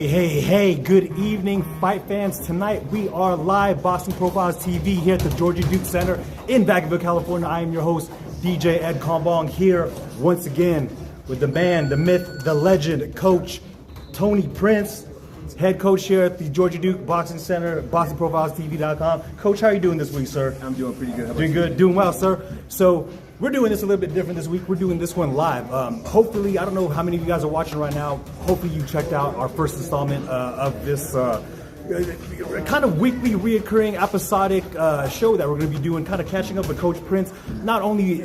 Hey, good evening, fight fans. Tonight we are live, Boxing Profiles TV, here at the Georgia Duke Center in Vacaville, California. I am your host, DJ Ed Combong, here once again with the man, the myth, the legend, Coach Tony Prince, head coach here at the Georgia Duke Boxing Center, BoxingProfilesTV.com. Coach, how are you doing this week, sir? I'm doing pretty good. How about Doing you? good, doing well, sir. So we're doing this a little bit different this week. We're doing this one live. Hopefully, I don't know how many of you guys are watching right now. Hopefully you checked out our first installment of this kind of weekly reoccurring episodic show that we're going to be doing, kind of catching up with Coach Prince, not only,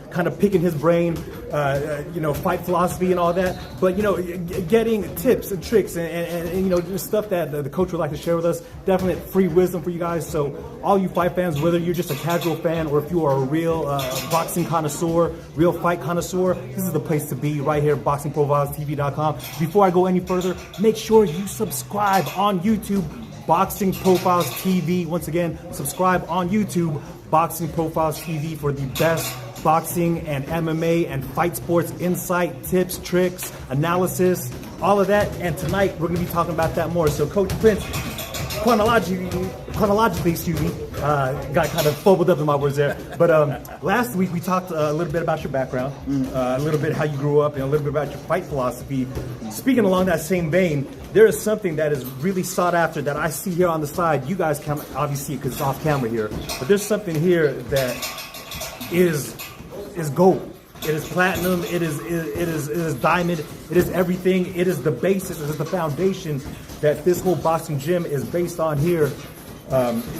kind of picking his brain, fight philosophy and all that, but, getting tips and tricks and stuff that the coach would like to share with us. Definite free wisdom for you guys. So all you fight fans, whether you're just a casual fan or if you are a real boxing connoisseur, real fight connoisseur, this is the place to be right here at BoxingProfilesTV.com. Before I go any further, make sure you subscribe on YouTube, Boxing Profiles TV. Once again, subscribe on YouTube, Boxing Profiles TV, for the best boxing and MMA and fight sports insight, tips, tricks, analysis, all of that. And tonight we're going to be talking about that more. So Coach Prince, chronologically, got kind of fumbled up in my words there. But last week we talked a little bit about your background, a little bit how you grew up, and a little bit about your fight philosophy. Speaking along that same vein, there is something that is really sought after that I see here on the side. You guys can obviously see it because it's off camera here, but there's something here that is gold. It is platinum. It is diamond. It is everything. It is the basis. It is the foundation that this whole boxing gym is based on here.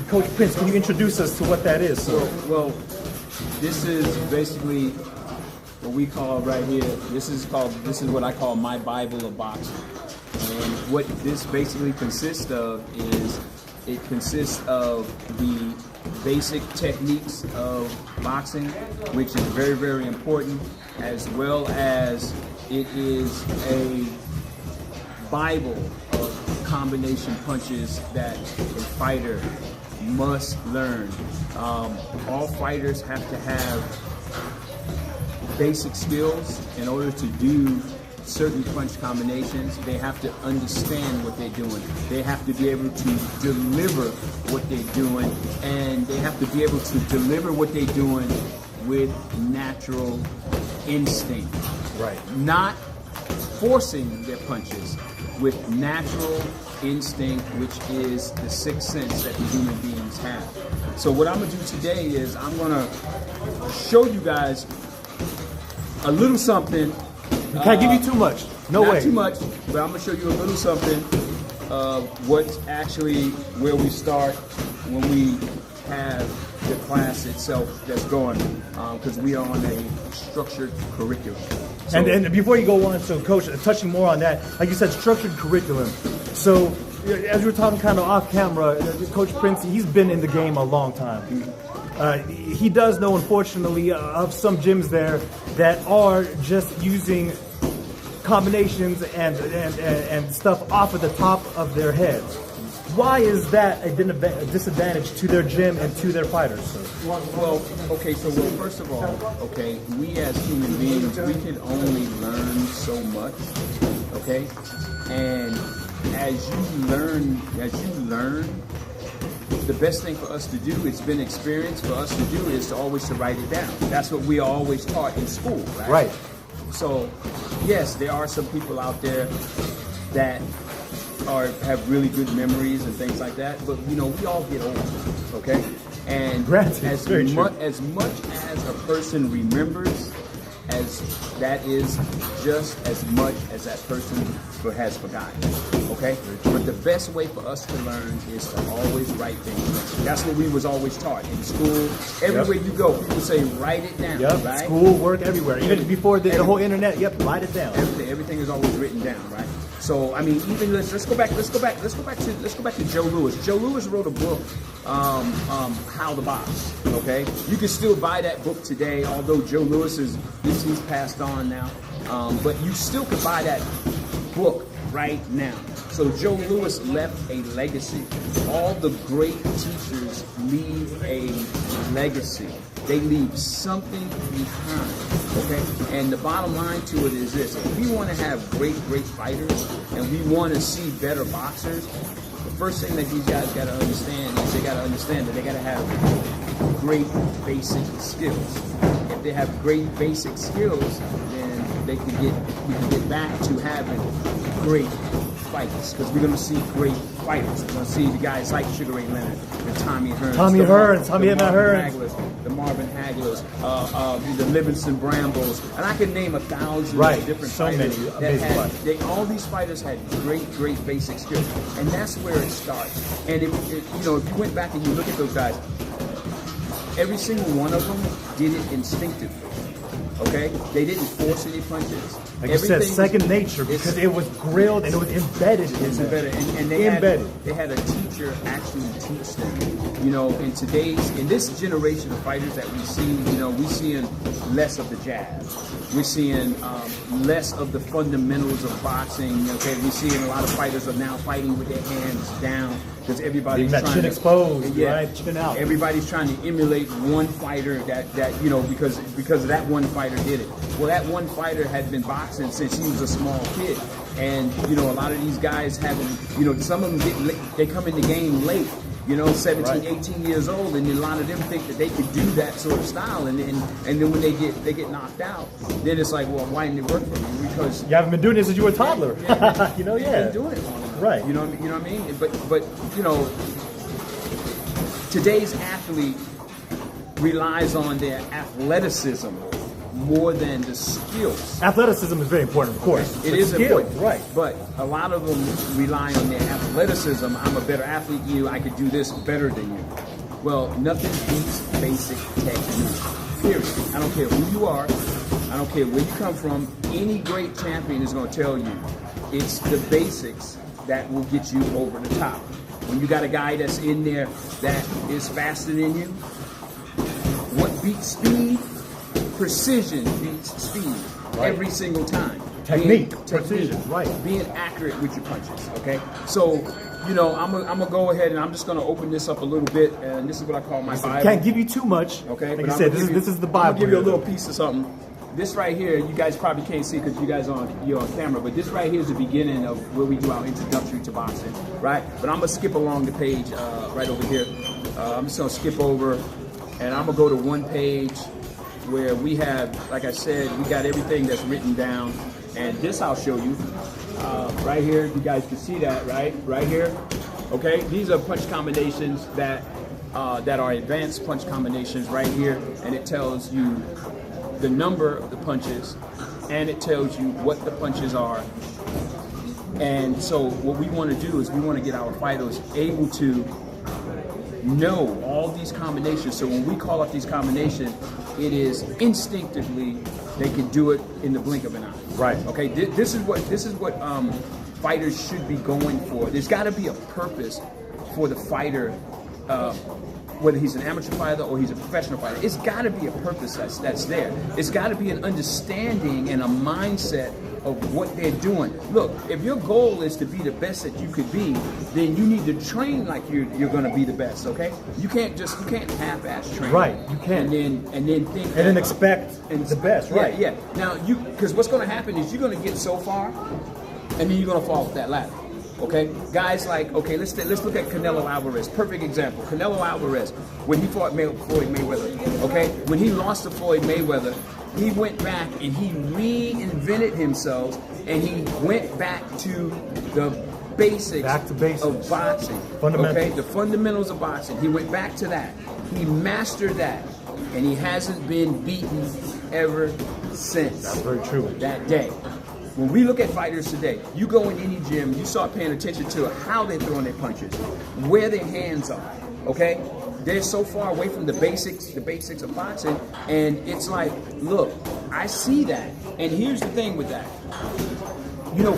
Coach Prince, can you introduce us to what that is? Well, this is basically what we call right here. This is what I call my Bible of boxing. And what this basically consists of is it consists of the basic techniques of boxing, which is very, very important, as well as it is a Bible of combination punches that a fighter must learn. All fighters have to have basic skills in order to do certain punch combinations. They have to understand what they're doing. They have to be able to deliver what they're doing, and they have to be able to deliver what they're doing with natural instinct. Right. Not forcing their punches, with natural instinct, which is the sixth sense that the human beings have. So what I'm gonna do today is I'm gonna show you guys a little something. Can't give you too much. No way. Not too much, but I'm gonna show you a little something of what's actually where we start when we have the class itself that's going, because we are on a structured curriculum. So, and before you go on, so Coach, touching more on that, like you said, structured curriculum. So as we were talking kind of off camera, Coach Prince, he's been in the game a long time. He does know, unfortunately, of some gyms there that are just using combinations and stuff off of the top of their heads. Why is that a disadvantage to their gym and to their fighters, sir? Well, okay, so first of all, okay, we as human beings, we can only learn so much, okay? And as you learn, the best thing for us to do, it's been experienced for us to do, is to always to write it down. That's what we are always taught in school, right? Right. So, yes, there are some people out there that have really good memories and things like that, but we all get old, okay? And Granted, as much as a person remembers, as that is just as much as that person has forgotten, okay? But the best way for us to learn is to always write things down. That's what we was always taught in school. Everywhere you go, people say write it down, right? School, work, everywhere. Even before the whole internet, write it down. Everything is always written down, right? So I mean, even let's go back to Joe Louis. Joe Louis wrote a book, How to Box. Okay, you can still buy that book today, although Joe Louis he's passed on now. But you still could buy that book right now. So Joe Louis left a legacy. All the great teachers leave a legacy. They leave something behind, okay? And the bottom line to it is this: if we want to have great fighters and we want to see better boxers, the first thing that these guys got to understand is they got to understand that they got to have great basic skills. If they have great basic skills, then we can get back to having great fights, because we're going to see great fighters. We're going to see the guys like Sugar Ray Leonard, the Tommy Hearns, the Marvin Haglers, the Livingston Brambles, and I can name 1,000 different fighters. All these fighters had great basic skills, and that's where it starts. And if you went back and you look at those guys, every single one of them did it instinctively. Okay, they didn't force any punches. Like you said, second nature, because it was grilled and it was embedded. And they had a teacher actually teach them. In this generation of fighters that we see, we're seeing less of the jab. We're seeing less of the fundamentals of boxing. Okay, we're seeing a lot of fighters are now fighting with their hands down because everybody's trying chin to exposed, right? Chin out. Everybody's trying to emulate one fighter that because that one fighter did it. Well, that one fighter had been boxing since he was a small kid, and a lot of these guys haven't. Some of them they come in the game late. 17, 18 years old, and a lot of them think that they could do that sort of style, and then when they get knocked out, then it's like, well, why didn't it work for me? Because you haven't been doing this since you were a toddler. You've been doing it long enough. Right. You know what I mean? But today's athlete relies on their athleticism more than the skills. Athleticism is very important, of course. It is important, right? But a lot of them rely on their athleticism. I'm a better athlete than you. I could do this better than you. Well, nothing beats basic technique. Period. I don't care who you are. I don't care where you come from. Any great champion is going to tell you it's the basics that will get you over the top. When you got a guy that's in there that is faster than you, what beats speed? Precision beats speed every single time. Technique, precision, right. Being accurate with your punches, okay? So, I'm gonna go ahead and I'm just gonna open this up a little bit, and this is what I call my Bible. Can't give you too much. Okay, like you said, this is the Bible. I'm gonna give you a little piece of something. This right here, you guys probably can't see because you're on camera, but this right here is the beginning of where we do our introductory to boxing, right? But I'm gonna skip along the page right over here. I'm just gonna skip over, and I'm gonna go to one page where we have, like I said, we got everything that's written down, and this I'll show you right here. You guys can see that right here. Okay, these are punch combinations that are advanced punch combinations right here, and it tells you the number of the punches, and it tells you what the punches are. And so what we want to do is we want to get our fighters able to know all these combinations. So when we call up these combinations, it is instinctively they can do it in the blink of an eye. Right. Okay. This is what fighters should be going for. There's got to be a purpose for the fighter, whether he's an amateur fighter or he's a professional fighter. It's got to be a purpose that's there. It's got to be an understanding and a mindset of what they're doing. Look, if your goal is to be the best that you could be, then you need to train like you're going to be the best. Okay, you can't half-ass train. Right, you can't. And then think. And then expect the best. Right. Yeah. Now because what's going to happen is you're going to get so far, and then you're going to fall off that ladder. Okay, guys like, let's look at Canelo Alvarez. Perfect example. Canelo Alvarez, when he fought Floyd Mayweather. Okay, when he lost to Floyd Mayweather, he went back and he reinvented himself, and he went back to the basics, of boxing. Fundamentals. Okay, the fundamentals of boxing. He went back to that. He mastered that, and he hasn't been beaten ever since. That's very true. That day. When we look at fighters today, you go in any gym, you start paying attention to how they're throwing their punches, where their hands are, okay? They're so far away from the basics of boxing, and it's like, look, I see that. And here's the thing with that.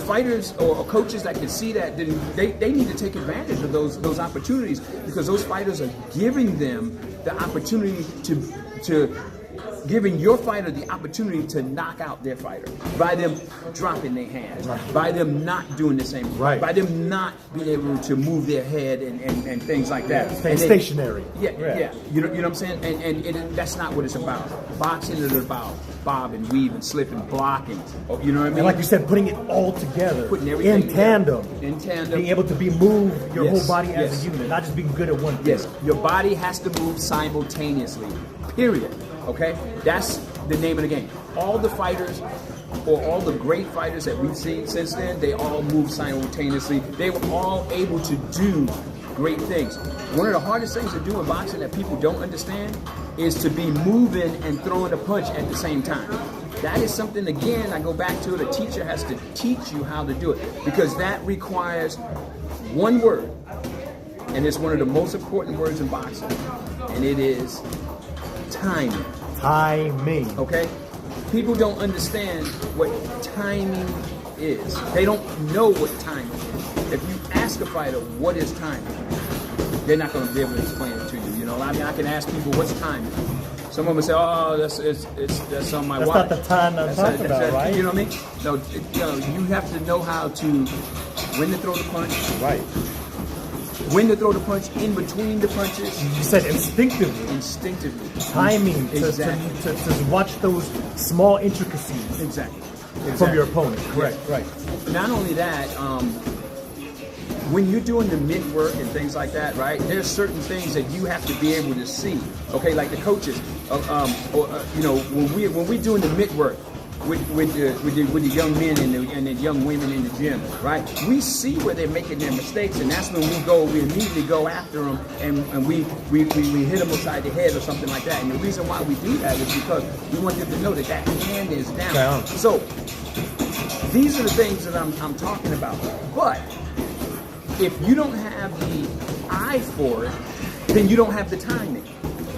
Fighters or coaches that can see that, then they need to take advantage of those opportunities, because those fighters are giving them the opportunity to giving your fighter the opportunity to knock out their fighter by them dropping their hands, by them not doing the same, by them not being able to move their head and things like that. Staying stationary. Yeah. You know what I'm saying? And that's not what it's about. Boxing is about bob and weave and slip and blocking. You know what I mean? And like you said, putting it all together, putting everything in tandem, being able to move your whole body as a unit, not just being good at one thing. Yes, your body has to move simultaneously. Period. Okay, that's the name of the game. All the fighters, or all the great fighters that we've seen since then, they all move simultaneously. They were all able to do great things. One of the hardest things to do in boxing that people don't understand is to be moving and throwing a punch at the same time. That is something, again, I go back to it, a teacher has to teach you how to do it, because that requires one word, and it's one of the most important words in boxing, and it is timing. Timing. Okay? People don't understand what timing is. They don't know what timing is. If you ask a fighter, what is timing? They're not going to be able to explain it to you. You know, I mean, I can ask people, what's timing? Some of them say, oh, that's on my watch. That's not the time I'm talking about, right? You know what I mean? No, you have to know how to, when to throw the punch. Right. When to throw the punch, in between the punches. You said instinctively. Instinctively. Timing, Exactly. to watch those small intricacies. Exactly. From your opponent. Correct, right. Not only that, when you're doing the mid work and things like that, right? There's certain things that you have to be able to see. Okay, like the coaches, you know, when we're doing the mid work with the young men and the young women in the gym, right? We see where they're making their mistakes, and that's when we immediately go after them, and we hit them upside the head or something like that. And the reason why we do that is because we want them to know that that hand is down. So these are the things that I'm talking about. But if you don't have the eye for it, then you don't have the timing.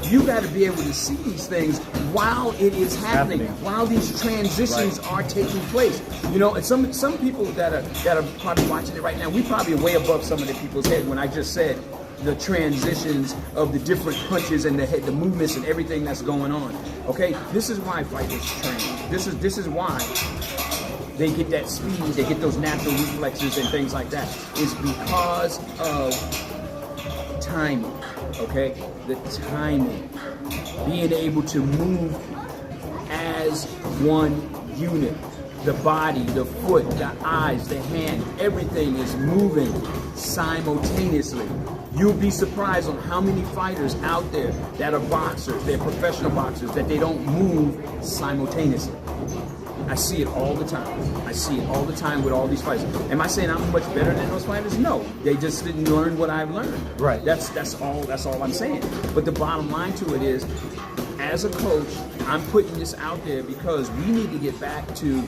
You got to be able to see these things while it is happening, while these transitions are taking place. You know, and some people that are probably watching it right now, we probably are way above some of the people's head when I just said the transitions of the different punches and the movements and everything that's going on. Okay, this is why fighters train. This is why they get that speed, they get those natural reflexes and things like that. It's because of timing, okay? The timing. Being able to move as one unit. The body, the foot, the eyes, the hand, everything is moving simultaneously. You'll be surprised on how many fighters out there that are boxers, they're professional boxers, that they don't move simultaneously. I see it all the time. I see it all the time with all these fighters. Am I saying I'm much better than those fighters? No. They just didn't learn what I've learned. Right. That's all I'm saying. But the bottom line to it is, as a coach, I'm putting this out there because we need to get back to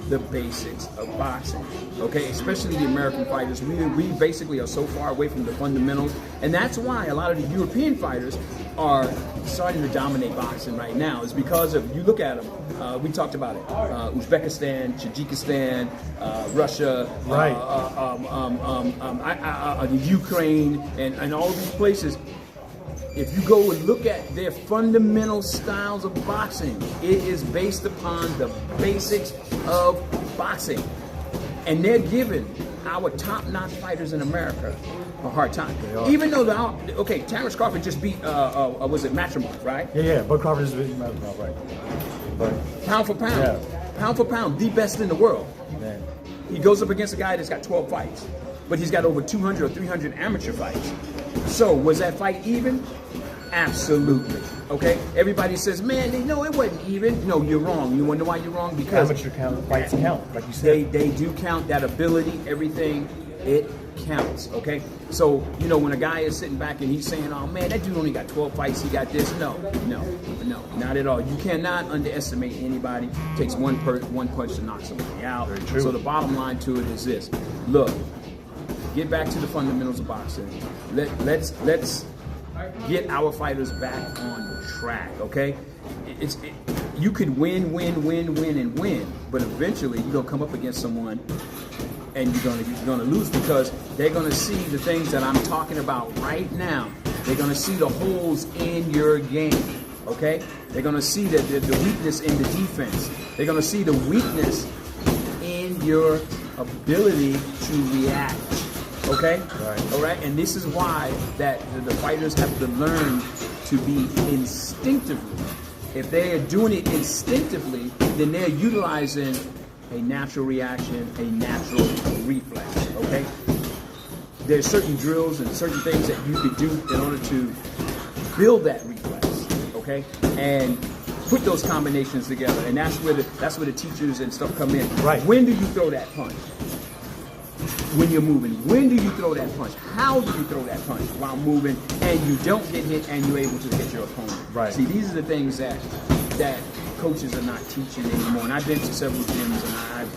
the basics of boxing, okay? Especially the American fighters. We basically are so far away from the fundamentals, and that's why a lot of the European fighters are starting to dominate boxing right now. Is because of, you look at them, we talked about it, Uzbekistan, Tajikistan, Russia, right. The Ukraine, and all these places. If you go and look at their fundamental styles of boxing, it is based upon the basics of boxing. And they're giving our top-notch fighters in America a hard time. Even though Terrence Crawford just beat, was it Matrimony, right? Yeah, but Crawford just beat Matrimony, right. But, pound for pound, the best in the world. Man. He goes up against a guy that's got 12 fights, but he's got over 200 or 300 amateur fights. So, was that fight even? Absolutely. Okay? Everybody says, man, they know it wasn't even. No, you're wrong. You wonder why you're wrong? Because amateur fights count, like you said. They do count. That ability, everything, it counts. Okay? So, when a guy is sitting back and he's saying, oh man, that dude only got 12 fights, he got this. No, not at all. You cannot underestimate anybody. It takes one punch to knock somebody out. Very true. So the bottom line to it is this. Look, get back to the fundamentals of boxing. Let's get our fighters back on track, okay? You could win, but eventually you're gonna come up against someone and you're gonna lose because they're gonna see the things that I'm talking about right now. They're gonna see the holes in your game, Okay? They're going to see the weakness in the defense. They're going to see the weakness in your ability to react. Okay? Right. All right? And this is why that the fighters have to learn to be instinctively. If they are doing it instinctively, then they're utilizing a natural reaction, a natural reflex. Okay? There's certain drills and certain things that you could do in order to build that reflex. Okay? And put those combinations together. And that's where the teachers and stuff come in. Right. When do you throw that punch? When you're moving. When do you throw that punch? How do you throw that punch while moving and you don't get hit and you're able to hit your opponent? Right. See, these are the things that coaches are not teaching anymore. And I've been to several gyms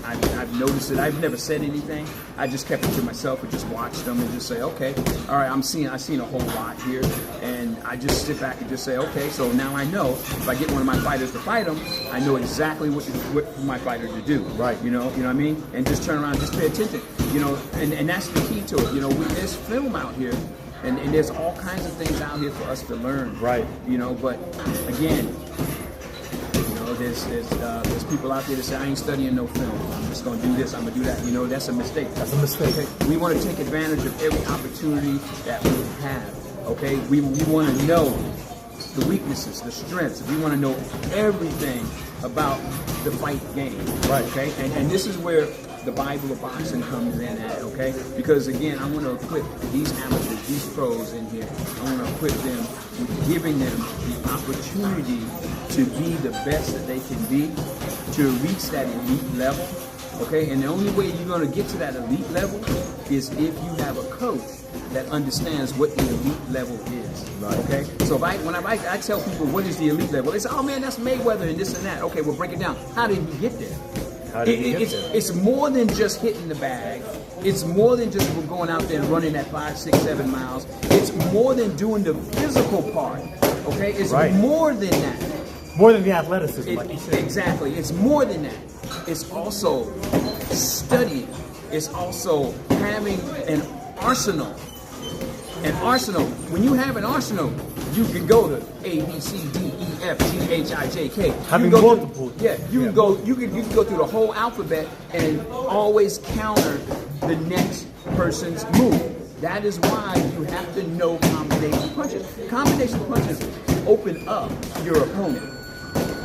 and I've noticed it. I've never said anything. I just kept it to myself and just watched them and just say, okay, all right, I've seen a whole lot here. And I just sit back and just say, okay, so now I know if I get one of my fighters to fight him, I know exactly what my fighter to do. Right. You know what I mean? And just turn around, just pay attention. You know, and that's the key to it. You know, there's film out here, and there's all kinds of things out here for us to learn. Right. You know, but again, you know, there's people out there that say, I ain't studying no film. I'm just going to do this. I'm going to do that. You know, that's a mistake. That's a mistake. Okay? We want to take advantage of every opportunity that we have. Okay? We want to know the weaknesses, the strengths. We want to know everything about the fight game. Right. Okay? And this is where the Bible of boxing comes in at, okay? Because again, I want to equip these amateurs, these pros in here. I want to equip them with giving them the opportunity to be the best that they can be, to reach that elite level, okay? And the only way you're going to get to that elite level is if you have a coach that understands what the elite level is, right. Okay? So when I tell people what is the elite level, they say, oh man, that's Mayweather and this and that. Okay, well break it down. How did he get there? It's more than just hitting the bag. It's more than just going out there and running that 5, 6, 7 miles. It's more than doing the physical part. Okay? It's right. More than that. More than the athleticism, like you said. Exactly. It's more than that. It's also studying. It's also having an arsenal. An arsenal. When you have an arsenal, you can go to A, B, C, D, E, F, G, H, I, J, K. Having multiple. You can go through the whole alphabet and always counter the next person's move. That is why you have to know combination punches. Combination punches open up your opponent.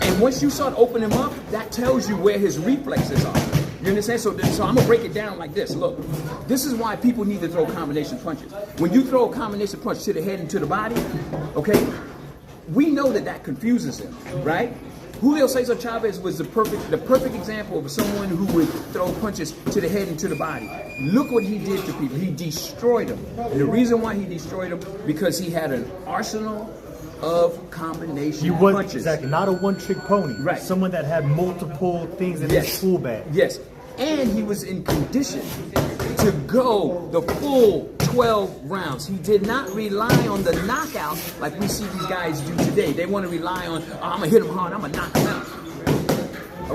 And once you start opening them up, that tells you where his reflexes are. You understand? So I'm going to break it down like this. Look, this is why people need to throw combination punches. When you throw a combination punch to the head and to the body, okay, we know that confuses him, right? Julio Cesar Chavez was the perfect example of someone who would throw punches to the head and to the body. Look what he did to people. He destroyed them. And the reason why he destroyed them, because he had an arsenal of combination punches. Exactly, not a one-trick pony. Right. Someone that had multiple things in his tool bag. Yes. And he was in condition to go the full 12 rounds. He did not rely on the knockout like we see these guys do today. They want to rely on, oh, I'm going to hit him hard, I'm going to knock him out.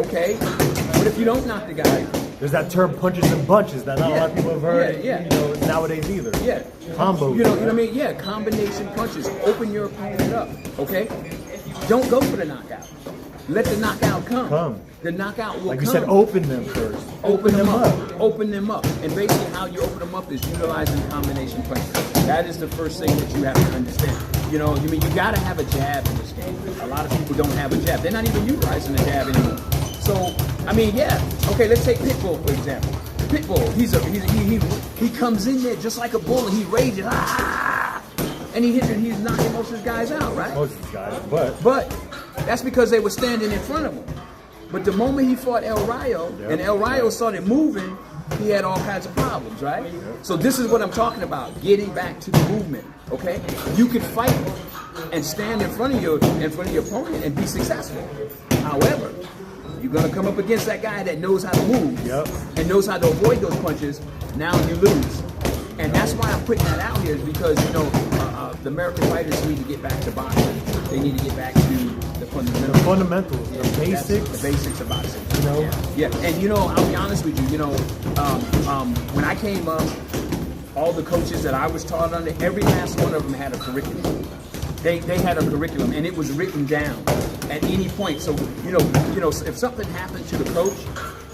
Okay. But if you don't knock the guy... There's that term punches and bunches that not a lot of people have heard nowadays either. Yeah. Combos. You know what I mean? Yeah, combination punches. Open your opponent up, okay? Don't go for the knockout. Let the knockout come. The knockout will come. Like you said, open them first. Open them up. Open them up. And basically how you open them up is utilizing combination punches. That is the first thing that you have to understand. You know, you got to have a jab in this game. A lot of people don't have a jab. They're not even utilizing the jab anymore. So, okay, let's take Pitbull, for example. Pitbull, he comes in there just like a bull and he rages, and he's knocking most of his guys out, right? Most of his guys, but that's because they were standing in front of him. But the moment he fought El Rayo, and El Rayo started moving, he had all kinds of problems, right? Yep. So this is what I'm talking about, getting back to the movement, okay? You could fight and stand in front of your opponent and be successful. However, you're going to come up against that guy that knows how to move and knows how to avoid those punches. Now you lose. And that's why I'm putting that out here, is because, the American fighters need to get back to boxing. They need to get back to the fundamentals. The basics. The basics of boxing. Yeah. And, I'll be honest with you, when I came up, all the coaches that I was taught under, every last one of them had a curriculum. They had a curriculum, and it was written down at any point. So if something happened to the coach,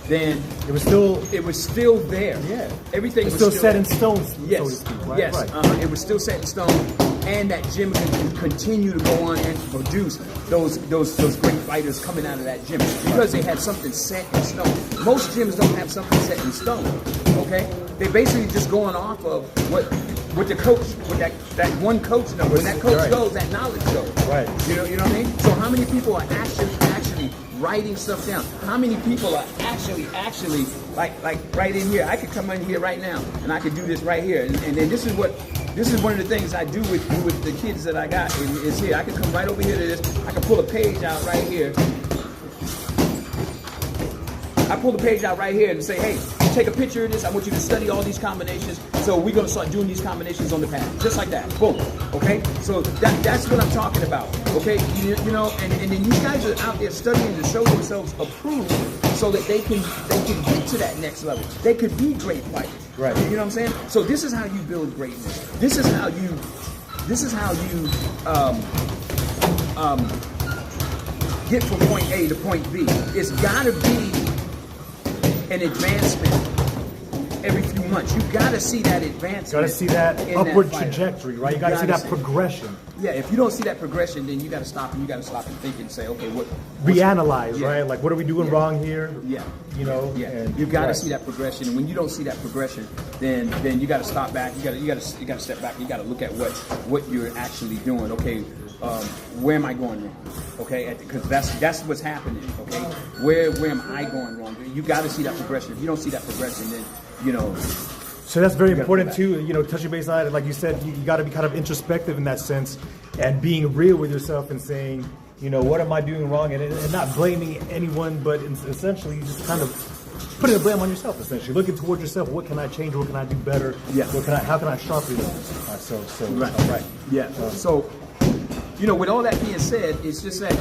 then it was still there. Yeah, everything was still set in stone. Yes, so to speak, right? Yes, right. It was still set in stone, and that gym can continue to go on and produce those great fighters coming out of that gym because they had something set in stone. Most gyms don't have something set in stone. Okay, they basically just going off of what the coach, what that one coach knows. When that coach goes, that knowledge goes. Right. You know what I mean? So how many people are actually writing stuff down? How many people are actually like right in here? I could come in here right now and I could do this right here. And then this is one of the things I do with the kids that I got is here. I can come right over here to this. I can pull a page out right here. I pull the page out right here and say, hey, take a picture of this. I want you to study all these combinations. So we're going to start doing these combinations on the pad. Just like that. Boom. Okay? So that's what I'm talking about. Okay? You know, and then you guys are out there studying to show themselves approved so that they can get to that next level. They could be great fighters. Right. You know what I'm saying? So this is how you build greatness. This is how you get from point A to point B. It's got to be an advancement every few months. You got to see that advancement. You got to see that upward trajectory, right? You got to see that progression. Yeah, if you don't see that progression, then you got to stop and think and say, okay, reanalyze, right? Like, what are we doing wrong here? Yeah, you know. Yeah, and you got to see that progression, and when you don't see that progression, then you got to stop back. You got to step back. And you got to look at what you're actually doing. Okay. Where am I going wrong? Okay, because that's what's happening. Okay, where am I going wrong? You got to see that progression. If you don't see that progression, then So that's very important too. Touching base on it, like you said, you got to be kind of introspective in that sense, and being real with yourself and saying, what am I doing wrong, and not blaming anyone, but essentially just kind of putting the blame on yourself. Essentially, looking towards yourself. What can I change? What can I do better? Yeah. How can I sharpen this? Right. Yeah. So. With all that being said, it's just that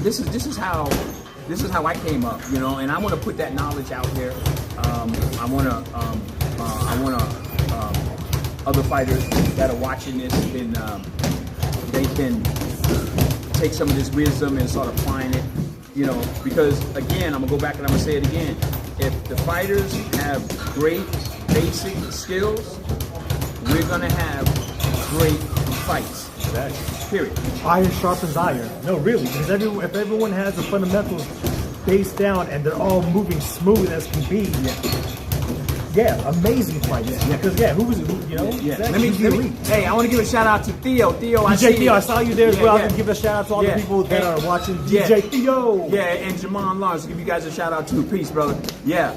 this is how I came up, and I want to put that knowledge out there. I want other fighters that are watching this, they can take some of this wisdom and start applying it, because again, I'm gonna go back and I'm gonna say it again. If the fighters have great basic skills, we're gonna have great fights. Exactly. Period. Iron sharpens iron. No, really, because if everyone has the fundamentals based down and they're all moving smooth as can be, amazing fights. Yeah. Because who was it? Yeah. Let me. Hey, I want to give a shout out to Theo. Theo, I saw you there as well. I want to give a shout out to all the people that are watching. DJ Theo. Yeah, and Jamon Lawrence. Give you guys a shout out too. Peace, brother. Yeah,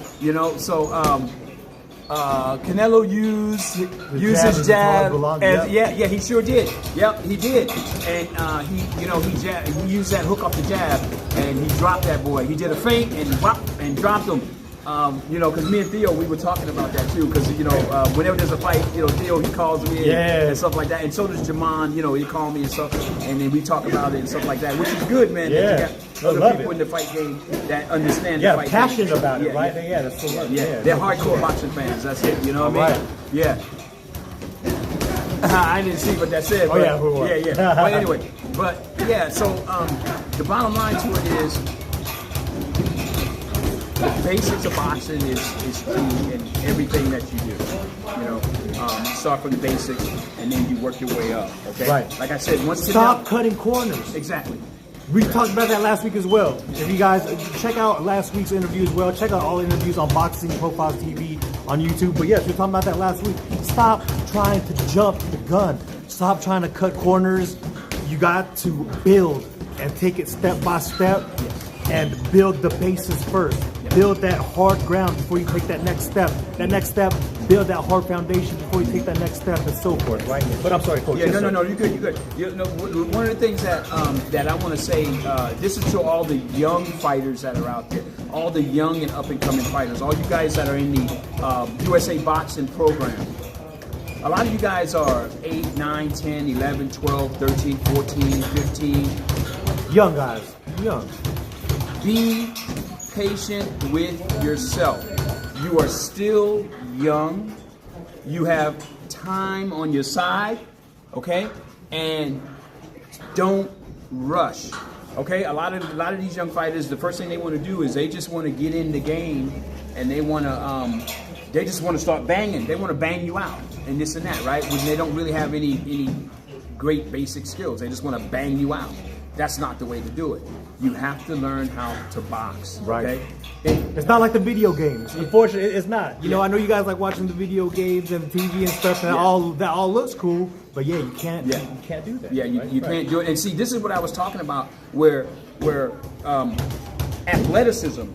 so. Canelo used his jab, and he sure did. Yep, he did, and he used that hook off the jab, and he dropped that boy. He did a feint and dropped him. Because me and Theo, we were talking about that too. Because whenever there's a fight, Theo, he calls me and stuff like that, and so does Jamon. He called me and stuff, and then we talk about it and stuff like that, which is good, man. Yeah. Other people in the fight game that understand the fight passionate game. about it, right? That's so much. Yeah, they're hardcore boxing fans. That's it. You know what I mean? Yeah. I didn't see what that said. But, yeah. But anyway, so the bottom line to it is the basics of boxing is key in everything that you do. You start from the basics and then you work your way up. Okay. Right. Like I said, stop cutting corners. Exactly. We talked about that last week as well. If you guys check out last week's interview as well, check out all the interviews on Boxing Profiles TV on YouTube. But yes, we were talking about that last week. Stop trying to jump the gun. Stop trying to cut corners. You got to build and take it step by step and build the basis first. Build that hard ground before you take that next step. That next step, build that hard foundation before you take that next step, and so forth, right? But I'm sorry, Coach. Yeah, no, you're good. One of the things that that I want to say, this is to all the young fighters that are out there, all the young and up and coming fighters, all you guys that are in the USA Boxing program. A lot of you guys are 8, 9, 10, 11, 12, 13, 14, 15. Young guys, young. Be patient with yourself. You are still young. You have time on your side, okay? And Don't rush. Okay, a lot of these young fighters, the first thing they want to do is they just want to get in the game, and they just want to start banging. They want to bang you out and this and that, right? When they don't really have any great basic skills, they just want to bang you out. That's not the way to do it. You have to learn how to box. Right. Okay? It's not like the video games. Unfortunately, it's not. You know, I know you guys like watching the video games and the TV and stuff, and that all looks cool. But yeah, you can't do that. Yeah, you can't do it. And see, this is what I was talking about, where athleticism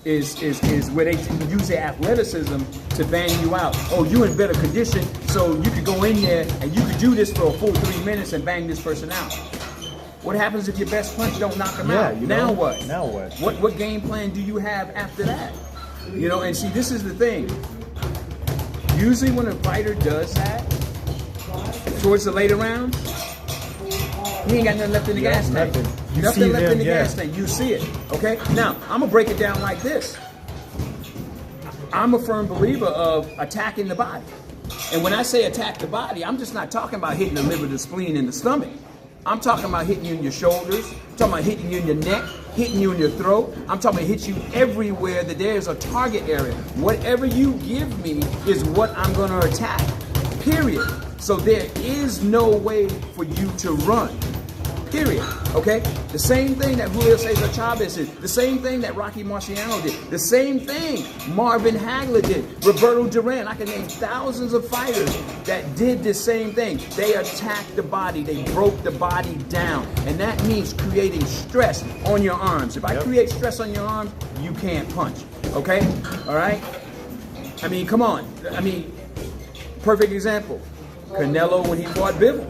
is where they use their athleticism to bang you out. Oh, you in better condition, so you could go in there and you could do this for a full 3 minutes and bang this person out. What happens if your best punch don't knock them out? Now what? Now what? What game plan do you have after that? You know, and see, this is the thing. Usually when a fighter does that, towards the later rounds, he ain't got nothing left in the gas tank. Nothing left in the gas tank. You see it. Okay? Now, I'm going to break it down like this. I'm a firm believer of attacking the body. And when I say attack the body, I'm just not talking about hitting the liver, the spleen, and the stomach. I'm talking about hitting you in your shoulders. I'm talking about hitting you in your neck, hitting you in your throat. I'm talking about hitting you everywhere that there's a target area. Whatever you give me is what I'm going to attack, period. So there is no way for you to run, period. Okay? The same thing that Julio Cesar Chavez did. The same thing that Rocky Marciano did. The same thing Marvin Hagler did. Roberto Duran. I can name thousands of fighters that did the same thing. They attacked the body. They broke the body down. And that means creating stress on your arms. If I create stress on your arms, you can't punch. Okay? All right? I mean, come on. I mean, perfect example. Canelo when he fought Bivol.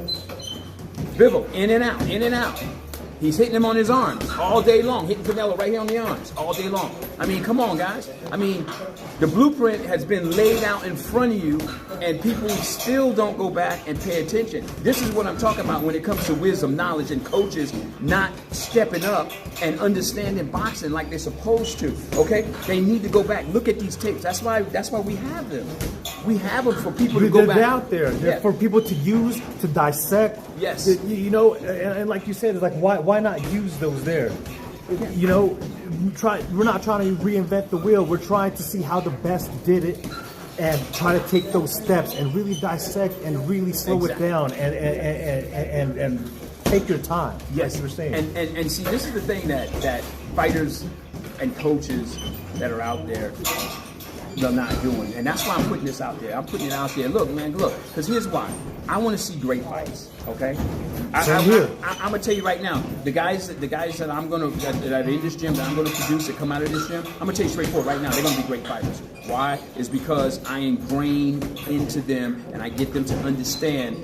Bivol, in and out, in and out. He's hitting him on his arms all day long, hitting Canelo right here on the arms all day long. I mean, come on, guys. I mean, the blueprint has been laid out in front of you, and people still don't go back and pay attention. This is what I'm talking about when it comes to wisdom, knowledge, and coaches not stepping up and understanding boxing like they're supposed to. Okay, they need to go back, look at these tapes. That's why we have them. We have them for people to go back. They're out there. They're for people to use, to dissect. Yes. You know, and like you said, it's like why not use those there? You know, we're not trying to reinvent the wheel. We're trying to see how the best did it and try to take those steps and really dissect and really slow it down and take your time. Yes, like you were saying. And see, this is the thing that fighters and coaches that are out there, they're not doing. And that's why I'm putting this out there. I'm putting it out there. Look, man, look. Because here's why. I want to see great fights, okay? I'm going to tell you right now, the guys that I'm going to, that are in this gym, that I'm going to produce, that come out of this gym, I'm going to tell you straightforward right now, they're going to be great fighters. Why? Is because I ingrain into them and I get them to understand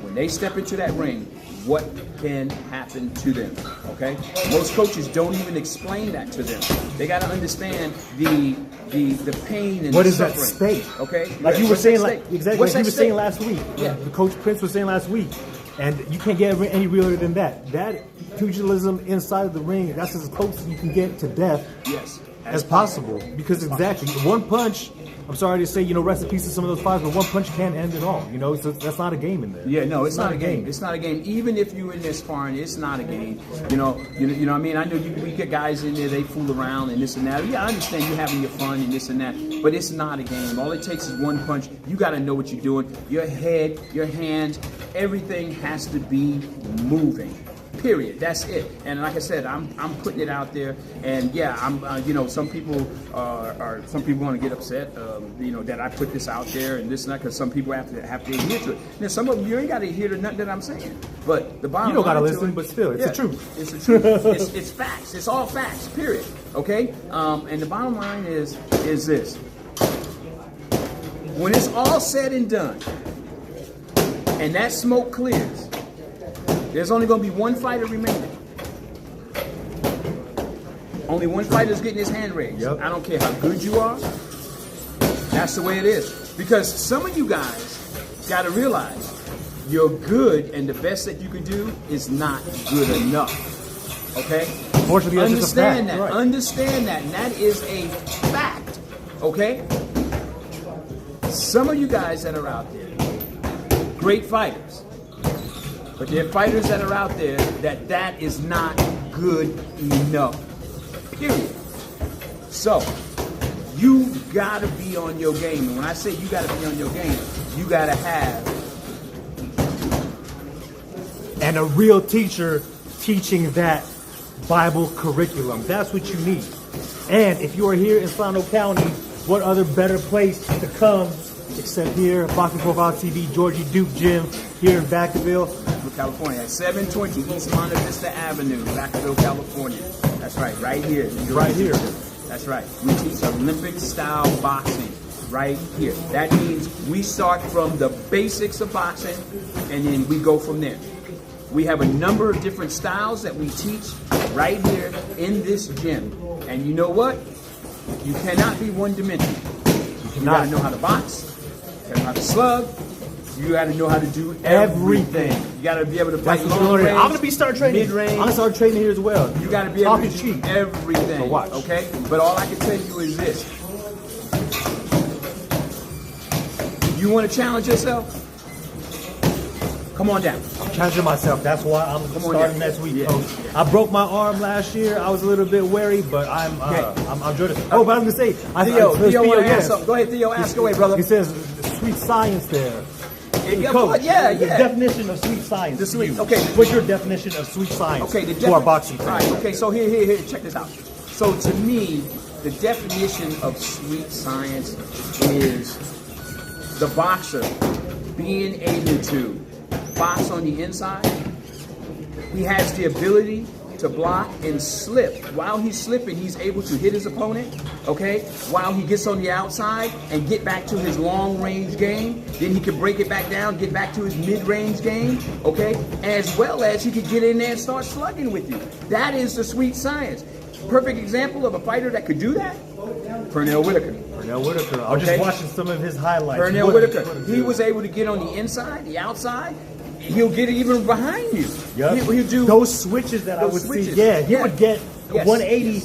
when they step into that ring, what can happen to them, okay? Most coaches don't even explain that to them. They got to understand the pain and what the is suffering. That state? Okay? Like you were saying, like exactly What's like you were that saying state? last week. Yeah. The Coach Prince was saying last week, and you can't get any realer than that. That pugilism inside of the ring, that's as close as you can get to death. Yes. As possible, because exactly one punch. I'm sorry to say, you know, rest in peace to some of those fights, but one punch can't end it all. You know, so that's not a game in there. Yeah, no, it's not a game. It's not a game. Even if you're in there sparring, it's not a game. You know what I mean? I know we get guys in there, they fool around and this and that. Yeah, I understand you having your fun and this and that, but it's not a game. All it takes is one punch. You got to know what you're doing. Your head, your hands, everything has to be moving. Period. That's it. And like I said, I'm putting it out there. And yeah, I'm you know, some people want to get upset, you know, that I put this out there and this and that, because some people have to adhere to it. Now, some of them you ain't got to adhere to nothing that I'm saying. But the bottom line, you don't got to listen, but still, it's the truth. It's the truth. It's facts. It's all facts. Period. Okay. And the bottom line is this: when it's all said and done, and that smoke clears, there's only going to be one fighter remaining. Only one fighter's getting his hand raised. Yep. I don't care how good you are. That's the way it is. Because some of you guys got to realize you're good, and the best that you can do is not good enough. Okay? Unfortunately, that's just a fact. Understand that. Right. Understand that. And that is a fact. Okay? Some of you guys that are out there, great fighters, But there are fighters that are out there that is not good enough. Period. So, you gotta be on your game. And when I say you gotta be on your game, you gotta have and a real teacher teaching that Bible curriculum. That's what you need. And if you are here in Solano County, what other better place to come except here, Boxing Profile TV, Georgie Duke Gym, here in Vacaville, California, at 720 East Monte Vista Avenue, Vacaville, California. That's right, right here. Right here. That's right. We teach Olympic style boxing right here. That means we start from the basics of boxing and then we go from there. We have a number of different styles that we teach right here in this gym. And you know what? You cannot be one-dimensional. You got to know how to box. You got to know how to slug. You got to know how to do everything. You got to be able to fight long range. I'm gonna be start training. Mid-range. I'm gonna start training here as well. You got to be able to do cheap. everything. So watch. Okay? But all I can tell you is this. You want to challenge yourself? Come on down. I'm challenging myself. That's why I'm starting next week, Yeah. Coach. I broke my arm last year. I was a little bit wary, but I'm enjoying it. Oh, but I was gonna say, Theo want to ask something. Go ahead, Theo. Ask away, brother. He says sweet science there. Coach, yeah. The definition of sweet science. The sweet. to you. Okay. What's your definition of sweet science Okay. to our boxing fans? Right. Okay. So here. Check this out. So to me, the definition of sweet science is the boxer being able to box on the inside. He has the ability to block and slip. While he's slipping, he's able to hit his opponent, okay? While he gets on the outside and get back to his long-range game, then he can break it back down, get back to his mid-range game, okay? As well as he could get in there and start slugging with you. That is the sweet science. Perfect example of a fighter that could do that, Pernell Whitaker. Pernell Whitaker. I was just watching some of his highlights. Pernell Whitaker. He was able to get on the inside, the outside. He'll get it even behind you. Yep. He'll do those switches that I would see. Yeah, he would get 180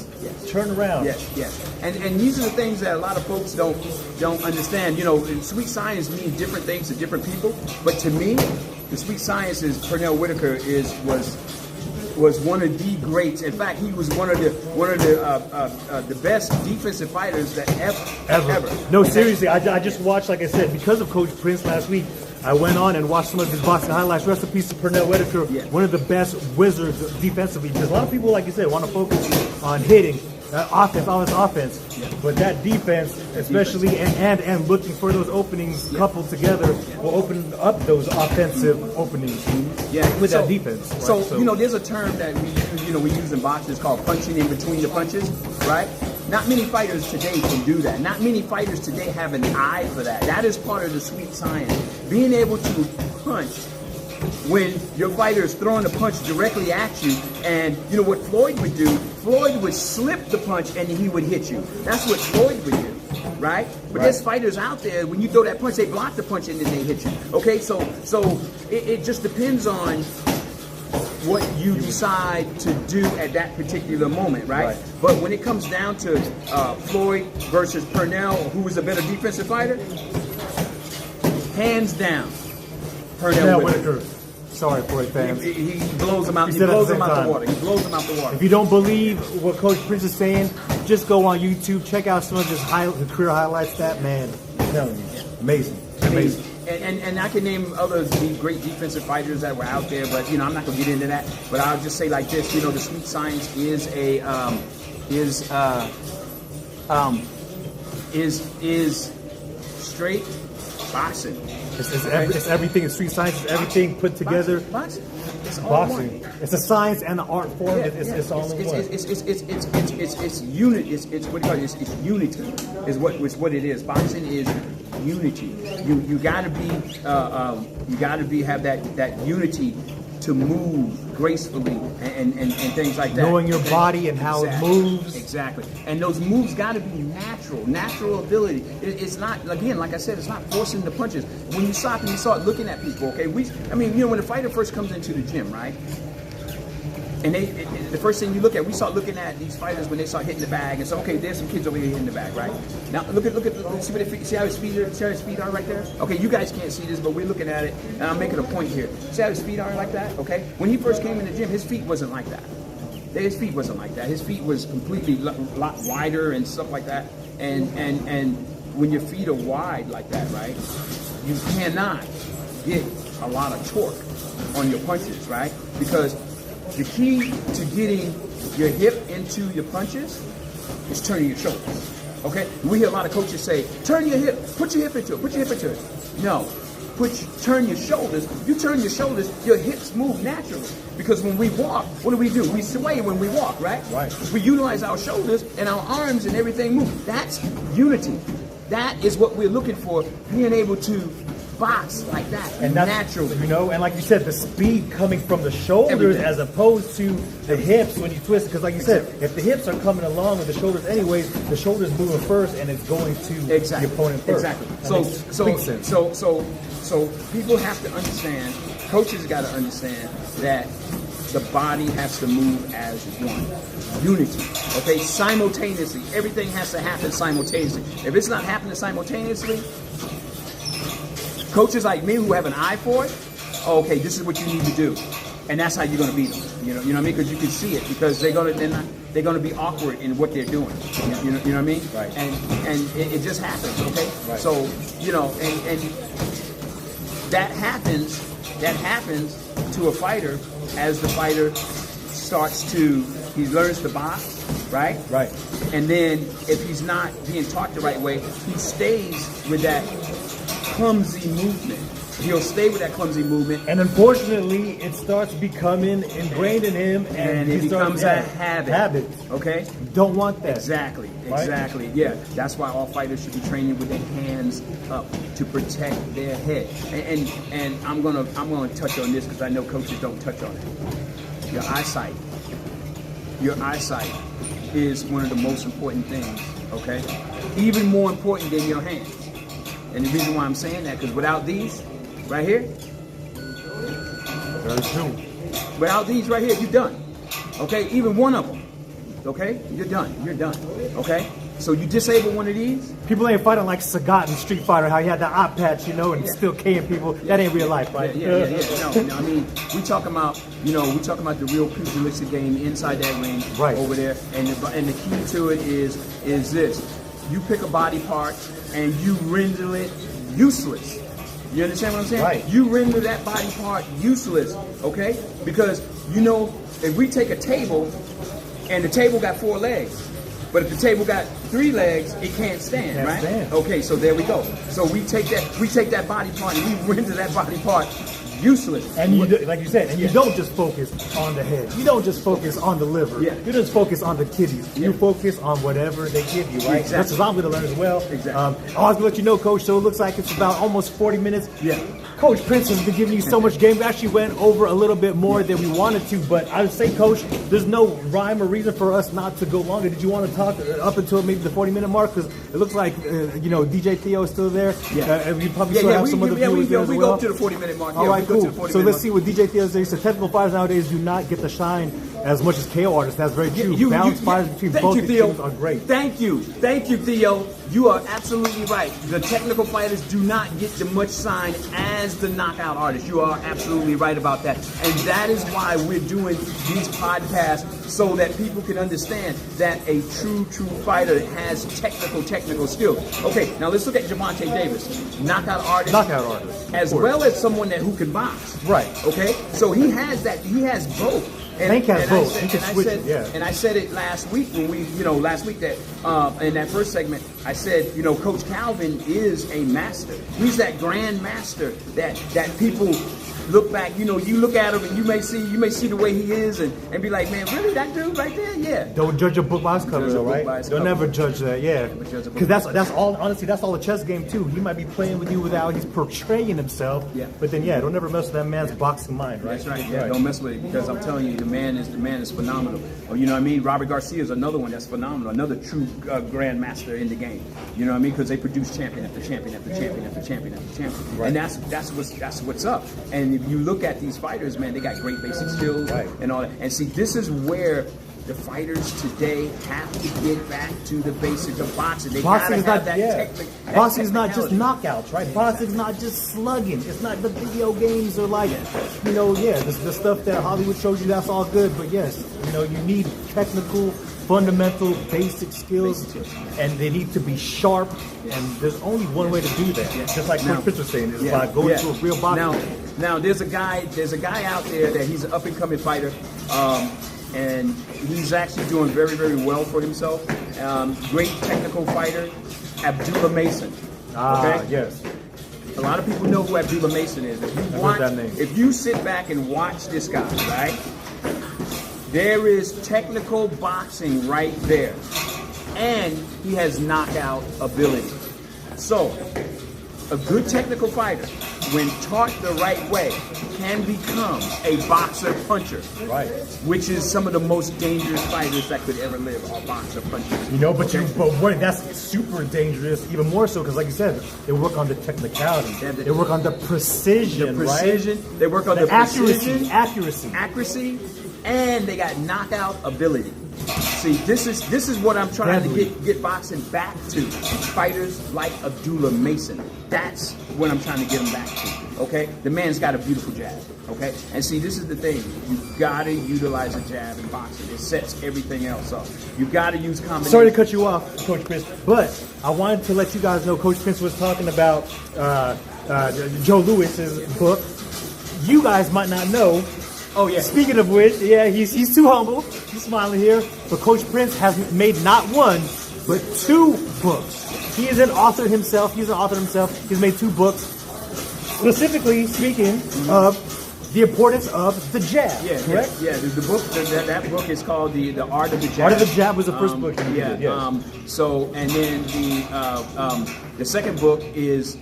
turn around. Yes. And these are the things that a lot of folks don't understand. You know, sweet science means different things to different people. But to me, the sweet science is Pernell Whitaker was one of the greats. In fact, he was one of the best defensive fighters that ever. No, seriously, I just watched, like I said, because of Coach Prince last week. I went on and watched some of his boxing highlights. Rest in peace to Pernell Whitaker, one of the best wizards defensively. Because a lot of people, like you said, want to focus on hitting, offense. But that defense, especially, and looking for those openings coupled together, will open up those offensive openings with that defense. Right? So, you know, there's a term that we use in boxing. It's called punching in between the punches, right? Not many fighters today can do that. Not many fighters today have an eye for that. That is part of the sweet science. Being able to punch when your fighter is throwing a punch directly at you, and you know what Floyd would do? Floyd would slip the punch and he would hit you. That's what Floyd would do, right? But there's fighters out there, when you throw that punch, they block the punch and then they hit you. Okay, so it just depends on what you decide to do at that particular moment, right? But when it comes down to Floyd versus Pernell, who was a better defensive fighter, hands down, Pernell Whitaker. Sorry, Floyd fans. He blows them out. He blows them out the water. He blows them out the water. If you don't believe what Coach Prince is saying, just go on YouTube, check out some of his career highlights. That man, I'm telling you, amazing. And I can name others, the great defensive fighters that were out there, but you know I'm not gonna get into that. But I'll just say like this: you know, the sweet science is straight boxing. It's everything. It's street science. It's everything put together. Boxing. It's all boxing. one. It's a science and an art form. It's all in one. It's unity. It's what do you call it? It's unity. Is what it is. Boxing is unity. You gotta be have that unity to move gracefully and things like that. Knowing your body and how it moves. Exactly. And those moves got to be natural ability. It's not, again, like I said, it's not forcing the punches. When you stop and you start looking at people, okay, when a fighter first comes into the gym, right? And the first thing you look at, we start looking at these fighters when they start hitting the bag, and say, okay, there's some kids over here hitting the bag, right? Now look at see how his feet are right there. Okay, you guys can't see this, but we're looking at it, and I'm making a point here. See how his feet are like that? Okay, when he first came in the gym, his feet wasn't like that. His feet wasn't like that. His feet was completely a lot wider and stuff like that. And when your feet are wide like that, right, you cannot get a lot of torque on your punches, right? Because the key to getting your hip into your punches is turning your shoulders. Okay? We hear a lot of coaches say, turn your hip, put your hip into it, put your hip into it. No. Turn your shoulders. If you turn your shoulders, your hips move naturally. Because when we walk, what do? We sway when we walk, right? Right. We utilize our shoulders and our arms and everything move. That's unity. That is what we're looking for, being able to box like that, and naturally. You know, and like you said, the speed coming from the shoulders Everything. as opposed to the hips when you twist. Because like you said, if the hips are coming along with the shoulders anyways, the shoulders moving first and it's going to the opponent first. Exactly. That So people have to understand, coaches got to understand that the body has to move as one. Unity. Okay? Simultaneously. Everything has to happen simultaneously. If it's not happening simultaneously, coaches like me who have an eye for it, okay, this is what you need to do, and that's how you're going to beat them. You know what I mean? Because you can see it. Because they're going to be awkward in what they're doing. You know what I mean? Right. And it just happens. Okay. Right. So and that happens to a fighter as the fighter he learns to box, right? Right. And then if he's not being taught the right way, he stays with that clumsy movement. He'll stay with that clumsy movement. And unfortunately, it starts becoming ingrained in him, and it becomes a habit. Okay? Don't want that. Exactly. Right? Exactly. Yeah. That's why all fighters should be training with their hands up to protect their head. And I'm gonna touch on this because I know coaches don't touch on it. Your eyesight. Your eyesight is one of the most important things. Okay? Even more important than your hands. And the reason why I'm saying that, because without these, right here, Very true. without these right here, you're done. Okay? Even one of them. Okay? You're done. You're done. Okay? So you disable one of these. People ain't fighting like Sagat in Street Fighter, how he had the eye patch, and still killing people. That ain't real life, right? Yeah. No, I mean, we talking about the real pugilistic game inside that ring, right over there. And the key to it is this: you pick a body part and you render it useless. You understand what I'm saying? Right. You render that body part useless, okay? Because if we take a table and the table got 4 legs. But if the table got 3 legs, it can't stand, right? Stand. Okay, so there we go. So we take that body part and we render that body part useless. And like you said, you don't just focus on the head. You don't just focus on the liver. Yeah. You just focus on the kidneys. Yeah. You focus on whatever they give you, right? Exactly. That's what I'm going to learn as well. Exactly. I was going to let you know, Coach, so it looks like it's about almost 40 minutes. Yeah. Coach Prince has been giving you so much game. We actually went over a little bit more than we wanted to, but I would say, Coach, there's no rhyme or reason for us not to go longer. Did you want to talk up until maybe the 40-minute mark? Because it looks like, DJ Theo is still there. Yeah. And we probably still have some other viewers there as well. We go up to the 40-minute mark. All right, cool. So let's mark. see what DJ Theo says. So technical fighters nowadays do not get the shine as much as KO artists. That's very true. Balance fighters between both these teams are great. Thank you, Theo. You are absolutely right. The technical fighters do not get the much shine as the knockout artists. You are absolutely right about that. And that is why we're doing these podcasts, so that people can understand that a true fighter has technical skill. Okay, now let's look at Javante Davis, knockout artist, as well as someone who can box. Right. Okay, so he has that. He has both. Hank has both. He can switch it. Yeah. And I said it last week when that in that first segment, I said, Coach Calvin is a master. He's that grand master that people look back, you look at him and you may see the way he is and be like, man, really, that dude right there? Yeah. Don't judge a book by its cover, though, right? Don't never judge that, yeah. Because that's all, honestly, that's all a chess game, too. He might be playing with you without he's portraying himself. Yeah. But then, don't never mess with that man's boxing mind, right? That's right, yeah. Don't mess with it, because I'm telling you, the man is The man is phenomenal. You know what I mean? Robert Garcia is another one that's phenomenal, another true grandmaster in the game. You know what I mean? Because they produce champion after champion after champion after champion after champion, Right. and that's what's up. And if you look at these fighters, man, they got great basic skills Right. and all that. And see, this is where the fighters today have to get back to the basics of boxing. They Boxing gotta is have not, that yeah. technique. Boxing is not just knockouts, right? Boxing is not just slugging. It's not the video games or like, you know, the stuff that Hollywood shows you. That's all good, but yes, you know, you need technical, fundamental, basic skills, and they need to be sharp. And there's only one way to do that. Just like Coach Pitts was saying, is by going to a real boxing. Now there's a guy out there that he's an up and coming fighter. And he's actually doing very, very well for himself. Great technical fighter, Abdullah Mason. Yes. A lot of people know who Abdullah Mason is. If you sit back and watch this guy, right, there is technical boxing right there. And he has knockout ability. So, a good technical fighter, when taught the right way, can become a boxer puncher. Right. Which is some of the most dangerous fighters that could ever live, are boxer punchers. You know, but that's super dangerous, even more so, because like you said, they work on the technicality. They work on the precision, right? They work on the accuracy, and they got knockout ability. See, this is what I'm trying to get boxing back to. Fighters like Abdullah Mason. That's what I'm trying to get him back to. Okay? The man's got a beautiful jab. Okay? And see, this is the thing. You gotta utilize a jab in boxing. It sets everything else up. You gotta use combinations. Sorry to cut you off, Coach Prince, but I wanted to let you guys know Coach Prince was talking about Joe Lewis's book. You guys might not know. Oh yeah. Speaking of which, he's too humble. He's smiling here. But Coach Prince has made not one, but 2 books. He is an author himself. He's made 2 books, specifically speaking of the importance of the jab. Correct? Yeah. The book, that book is called the Art of the Jab. Art of the Jab was the first book. And then the second book is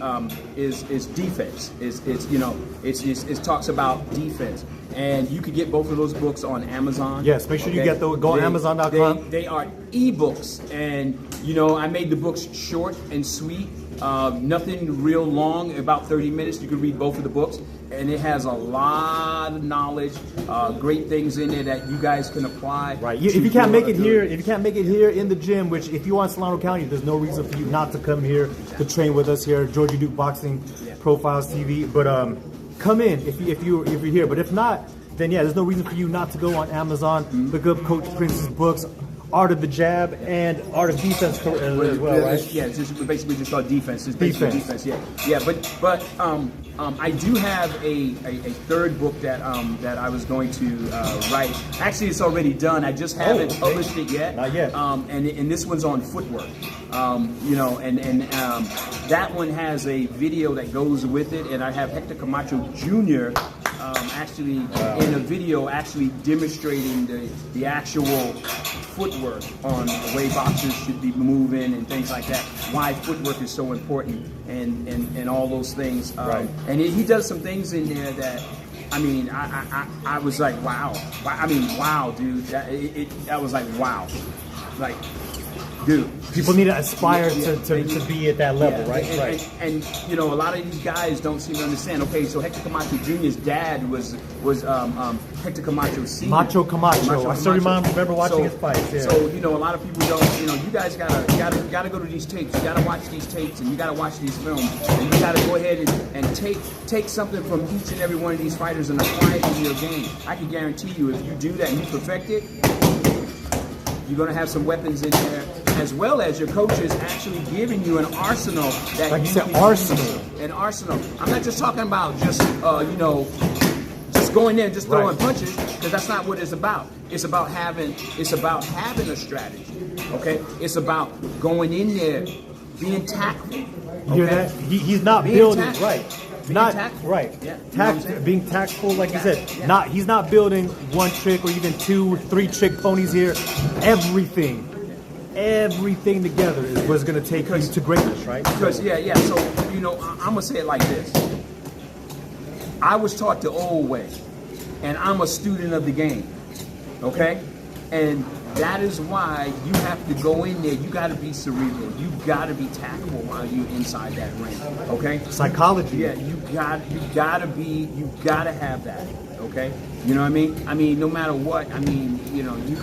defense. It talks about defense. And you could get both of those books on Amazon. Yes, make sure you get those. Go on Amazon.com. They are ebooks, and I made the books short and sweet. Nothing real long, about 30 minutes. You can read both of the books, and it has a lot of knowledge, great things in there that you guys can apply. Right. If you can't make it here, in the gym, which if you want Solano County, there's no reason for you not to come here to train with us here, Georgia Duke Boxing Profiles TV. But come in if you're here. But if not, then there's no reason for you not to go on Amazon, look up Coach Prince's books, Art of the Jab and Art of Defense as well, right? Yeah, it's basically just called defense. It's basically defense. Yeah. But I do have a third book that I was going to write. Actually, it's already done. I just haven't published it yet. Not yet. And this one's on footwork. That one has a video that goes with it, and I have Hector Camacho Jr. In a video actually demonstrating the actual footwork on the way boxers should be moving and things like that. Why footwork is so important and all those things. Right. And he does some things in there that, I was like, wow. Wow, dude. I was like, wow. Like, dude. People need to aspire to be at that level, right? And a lot of these guys don't seem to understand. Okay, so Hector Camacho Jr.'s dad was Hector Camacho Sr. Macho Camacho. I still remember watching his fights. Yeah. So a lot of people don't. You guys gotta go to these tapes. You gotta watch these tapes, and you gotta watch these films, and you gotta go ahead and take something from each and every one of these fighters and apply it in your game. I can guarantee you, if you do that and you perfect it, you're going to have some weapons in there, as well as your coaches actually giving you an arsenal that like you said, can arsenal. use. An arsenal. I'm not just talking about just going in and just throwing punches, because that's not what it's about. It's about having a strategy. Okay? It's about going in there, being tactful. Okay? You hear that? He's not being building tactful. right. Being Not tactful. right. Yeah. Being tactful, like you said. He's not building one trick or even 2, 3 trick ponies here. Everything together is what's going to take you to greatness, right? Because So I'm gonna say it like this. I was taught the old way, and I'm a student of the game. Okay? And that is why you have to go in there. You got to be cerebral. You got to be tactful while you're inside that ring. Okay? Psychology. Yeah, you got to have that. Okay? You know what I mean? I mean, no matter what, I mean, you know, you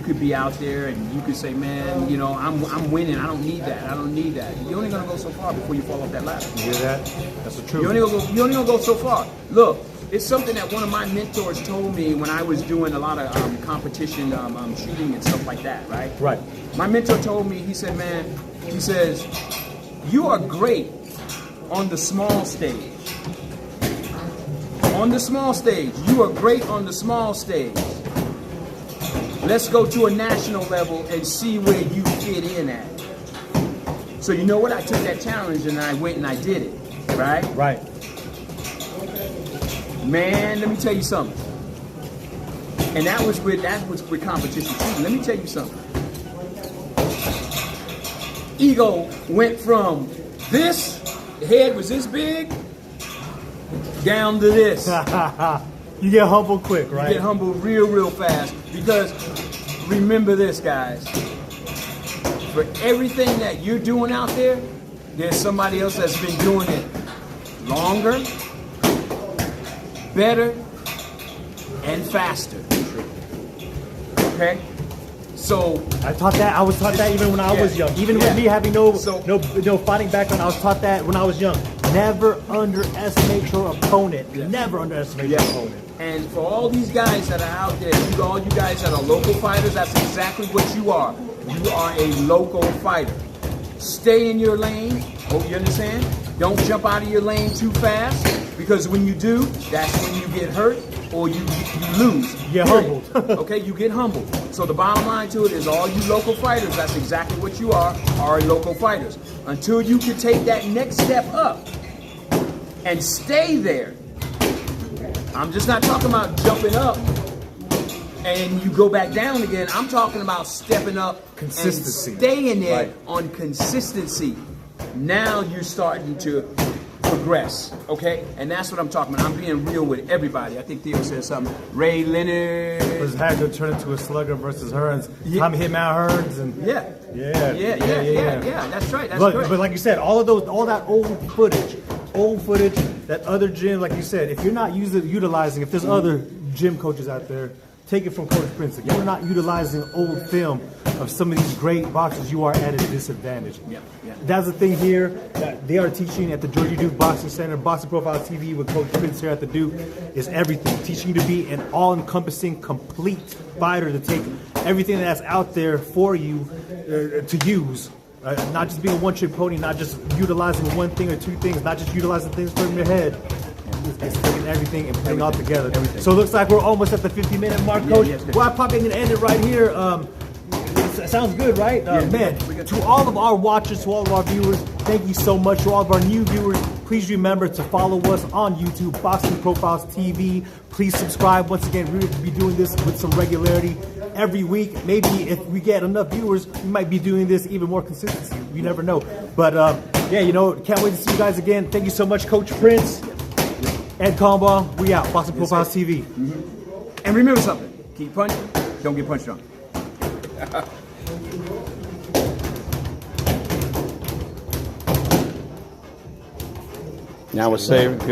could be out there and you could say, man, you know, I'm winning. I don't need that. I don't need that. You're only gonna go so far before you fall off that ladder. You hear that? That's the truth. You're only gonna go so far. Look, it's something that one of my mentors told me when I was doing a lot of competition shooting and stuff like that. Right. Right. My mentor told me. He said, man, he says, you are great on the small stage. On the small stage, you are great on the small stage. Let's go to a national level and see where you fit in at. So you know what? I took that challenge and I went and I did it. Right? Right. Man, let me tell you something. And that was with competition too. Let me tell you something. Ego went from this, the head was this big, down to this. You get humble quick, right? You get humble real fast. Because remember this, guys. For everything that you're doing out there, there's somebody else that's been doing it longer, better, and faster. Okay? So I was taught that even when I was young. Even with me having no fighting background, I was taught that when I was young. Never underestimate your opponent. Never underestimate your opponent. And for all these guys that are out there, all you guys that are local fighters, that's exactly what you are. You are a local fighter. Stay in your lane. Hope you understand. Don't jump out of your lane too fast, because when you do, that's when you get hurt or you lose. You get humbled. Okay, you get humbled. So the bottom line to it is, all you local fighters, that's exactly what you are local fighters. Until you can take that next step up and stay there. I'm just not talking about jumping up and you go back down again. I'm talking about stepping up, consistency, and staying there on consistency. Now you're starting to progress, okay? And that's what I'm talking about. I'm being real with everybody. I think Theo said something. Ray Leonard was had to turn into a slugger versus Hearns. Tom Hitman Hearns and yeah. That's right. That's correct. But like you said, all that old footage that other gym, like you said, if you're not utilizing, if there's other gym coaches out there, take it from Coach Prince. If you're not utilizing old film of some of these great boxers, you are at a disadvantage. That's the thing here that they are teaching at the Georgia Duke Boxing Center, Boxing Profile TV with Coach Prince here at the Duke, is everything. Teaching you to be an all-encompassing, complete fighter, to take everything that's out there for you to use. Not just being a one-trick pony, not just utilizing one thing or two things, not just utilizing things from your head. It's taking everything and putting it all together. Everything. So it looks like we're almost at the 50-minute mark, Coach. Well, I'm probably going to end it right here. It sounds good, right? Man, to all of our watchers, to all of our viewers, thank you so much. To all of our new viewers, please remember to follow us on YouTube, Boxing Profiles TV. Please subscribe. Once again, we're going to be doing this with some regularity every week. Maybe if we get enough viewers, we might be doing this even more consistency. You never know. But yeah, you know, can't wait to see you guys again. Thank you so much, Coach Prince. Ed Calmbaugh, we out. Boxing Profiles TV. And remember something. Keep punching. Don't get punched on. Now we're saving good.